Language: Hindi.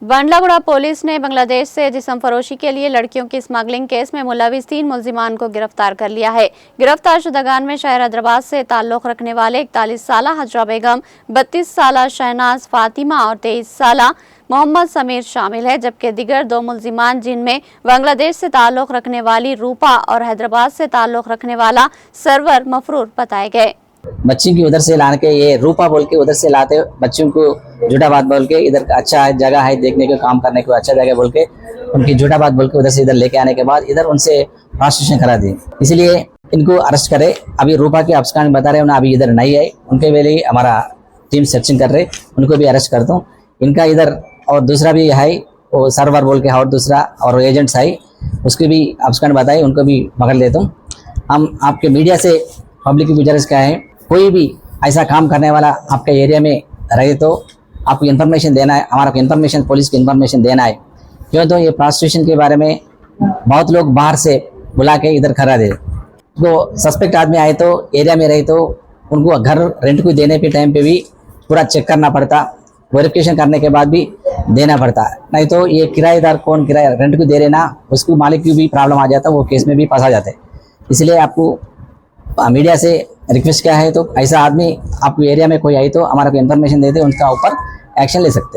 बांडलागुड़ा पुलिस ने बांग्लादेश से जिस्म फरोशी के लिए लड़कियों की स्मगलिंग केस में मुलविस 3 मुलजिमान को गिरफ्तार कर लिया है। गिरफ्तार शुदगान में शहर हैदराबाद से ताल्लुक रखने वाले 41 साला हजरा बेगम, 32 साला शहनाज फातिमा और 23 साला मोहम्मद समीर शामिल है, जबकि दिगर 2 मुलजिमान जिनमें बांग्लादेश से ताल्लुक रखने वाली रूपा और हैदराबाद से ताल्लुक रखने वाला सरवर मफरूर बताए गए। बच्ची की उधर से लाने के ये रूपा बोल के उधर से लाते बच्चों को झूठा बात बोल के इधर अच्छा जगह है देखने को काम करने को अच्छा जगह बोल के उनकी झूठा बात बोल के उधर से इधर लेके आने के बाद इधर उनसे प्रोस्टिट्यूशन करा दी। इसलिए इनको अरेस्ट करे। अभी रूपा के अफसरान बता रहे हैं अभी इधर नहीं आए, उनके लिए हमारा टीम सर्चिंग कर रहे, उनको भी अरेस्ट कर दूँ। इनका इधर और दूसरा भी है वो सर्वर बोल के और दूसरा और एजेंट्स है उसके भी अफसरान बताए, उनको भी पकड़ लेता हूँ। हम आपके मीडिया से पब्लिक की गुजारिश क्या है, कोई भी ऐसा काम करने वाला आपके एरिया में रहे तो आपको इन्फॉर्मेशन देना है, हमारा इन्फॉर्मेशन पुलिस को इन्फॉर्मेशन देना है। क्यों तो ये प्रोस्टिट्यूशन के बारे में बहुत लोग बाहर से बुला के इधर करा दे। तो सस्पेक्ट आदमी आए तो एरिया में रहे तो उनको घर रेंट को देने के टाइम पे भी पूरा चेक करना पड़ता, वेरिफिकेशन करने के बाद भी देना पड़ता, नहीं तो ये किराएदार कौन किराया रेंट को दे रहे ना उसको मालिक की भी प्रॉब्लम आ जाता, वो केस में भी फंसा जाते। इसलिए आपको मीडिया से रिक्वेस्ट क्या है तो ऐसा आदमी आपको एरिया में कोई आई तो हमारा को इन्फॉर्मेशन देते, उनका ऊपर एक्शन ले सकते हैं।